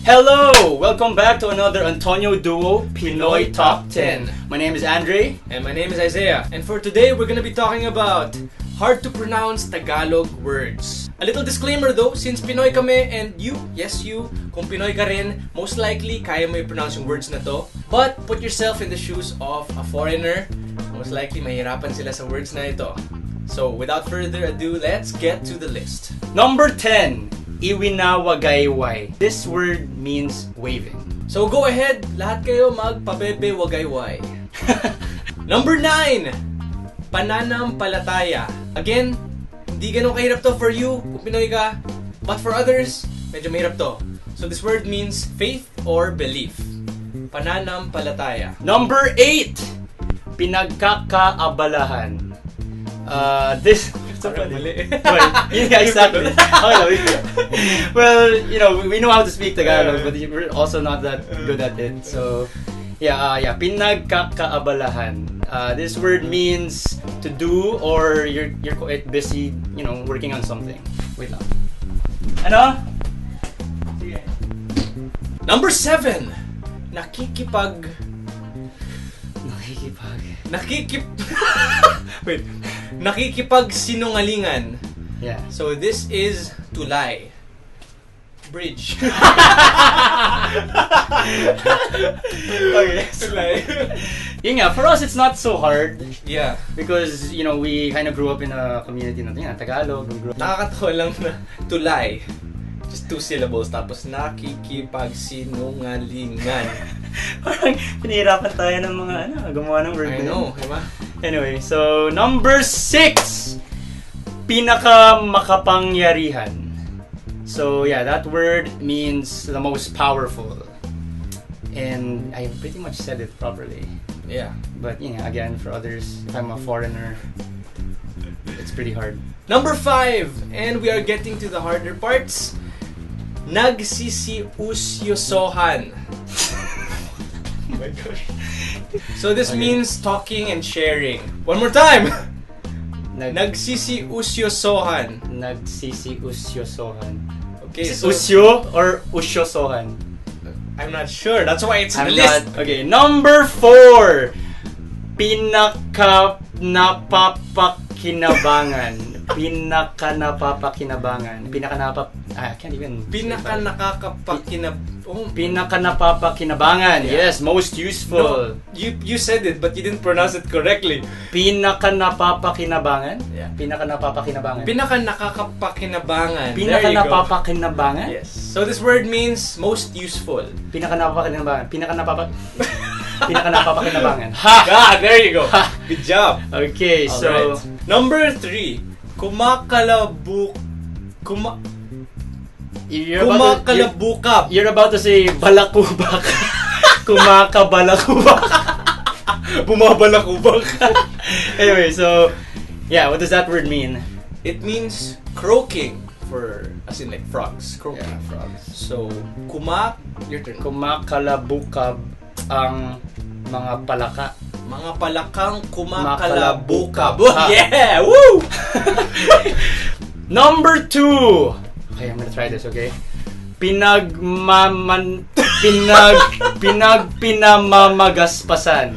Hello! Welcome back to another Antonio Duo Pinoy Top 10. My name is Andre. And my name is Isaiah. And for today, we're gonna be talking about hard to pronounce Tagalog words. A little disclaimer though, since Pinoy kami and you, yes you, kung Pinoy ka rin, most likely kaya mo i-pronounce yung words na to. But put yourself in the shoes of a foreigner. Most likely mahirapan sila sa words na ito. So without further ado, let's get to the list. Number 10, Iwinawagayway. This word means waving. So go ahead, lahat kayo magpabebe wagayway. Number 9, Pananampalataya. Again, hindi ganun kahirap to for you kung Pinoy ka, but for others, medyo mahirap to. So this word means faith or belief. Pananampalataya. Number 8, Pinagkakaabalahan. This... Well, yeah, exactly. Well, you know, we know how to speak Tagalog, but we're also not that good at it. So, pinagkakaabalahan. This word means to do or you're quite busy, you know, working on something. Wait lang. Ano? Sige. Number 7, nakikipag Wait. Nakikipagsinungalingan. Yeah. So this is to lie. Bridge. Okay. To lie. Yun nga, for us it's not so hard Yeah. because, you know, we kind of grew up in a community na Tagalog. We grew up... Nakakatawa lang na to lie. Just 2 syllables tapos nakikipagsinungalingan. Parang pinahirapan tayo ng mga gumawa ng word. I know, diba? Anyway, so number 6, pinakamakapangyarihan. So yeah, that word means the most powerful. And I pretty much said it properly. Yeah. But you know, again, for others, if I'm a foreigner, it's pretty hard. Number 5, and we are getting to the harder parts. Nagsisiusyosohan. Oh my gosh. So this means talking and sharing. One more time. Nagsisiusyosohan. Nagsisiusyosohan. Okay, Is it so usyo or usyosohan? I'm not sure. That's why it's in I'm the list. not. Okay, number 4, pinakanapapakinabangan. I can't even. Pinakanapapakinabangan. Yeah. Yes, most useful. No, you said it, but you didn't pronounce it correctly. Pinakanapapakinabangan. Yeah. Pinakanapapakinabangan. Pinakanakakapakinabangan. There you go. Pinakanapapakinabangan. Yes. So this word means most useful. Pinakanapapakinabangan. Pinakanapapakinabangan. Ha! God, there you go. Good job. Okay, so Alright. Number 3, kumakalabukab. You're about to say balakubak. Kumakabalakubak. Bumabalakubak. Anyway, so yeah, what does that word mean? It means croaking, for as in like frogs. Croaking. Yeah, frogs. So, your turn. Kumakalabukab ang mga palaka. Mga palakang Kumakalabukab. kumakalabukab. Yeah! Woo! Number 2. Okay, I'm gonna try this, okay? Pinamamagaspasan.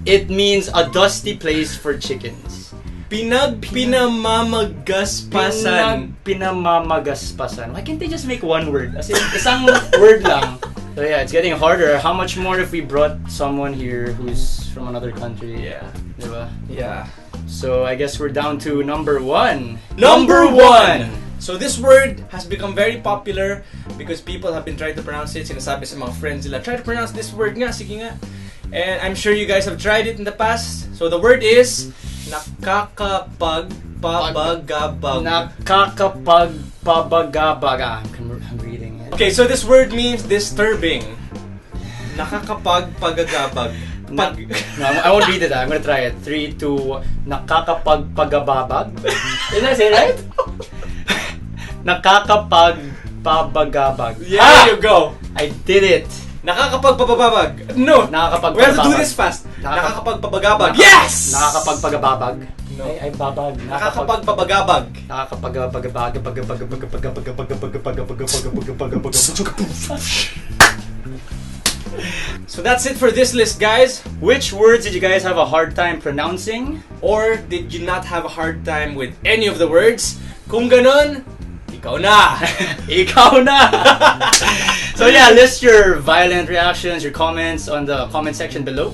It means a dusty place for chickens. Pinamamagaspasan. Pinamamagaspasan. Why can't they just make one word? As in, isang word lang. So yeah, it's getting harder. How much more if we brought someone here who's from another country? Yeah. Diba? Yeah. So I guess we're down to number 1. Number 1! So this word has become very popular because people have been trying to pronounce it. Sinasabi sa mga friends nila, try to pronounce this word nga, sige nga. And I'm sure you guys have tried it in the past. So the word is nakakapagpabagabag. Nakakapagpabagabag. I'm reading it. Okay, so this word means disturbing. Nakakapagpagagabag. No, I won't read it. I'm gonna try it. 3, 2, 1. Nakakapagpagababag. Did I say right? Nakakapagpabagabag. Yeah, there you go. I did it. Nakakapagpababag. No. Nakakapagpabagabag. We have to do this fast. Nakakapagpabagabag. Yes! Nakakapagpagababag. No. Ay babag. Nakakapagpabagabag. So that's it for this list, guys. Which words did you guys have a hard time pronouncing? Or did you not have a hard time with any of the words? Kung ganon, ikaw na. Ikaw na. So yeah, list your violent reactions, your comments on the comment section below.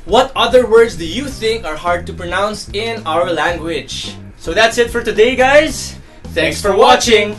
What other words do you think are hard to pronounce in our language? So that's it for today, guys. Thanks for watching.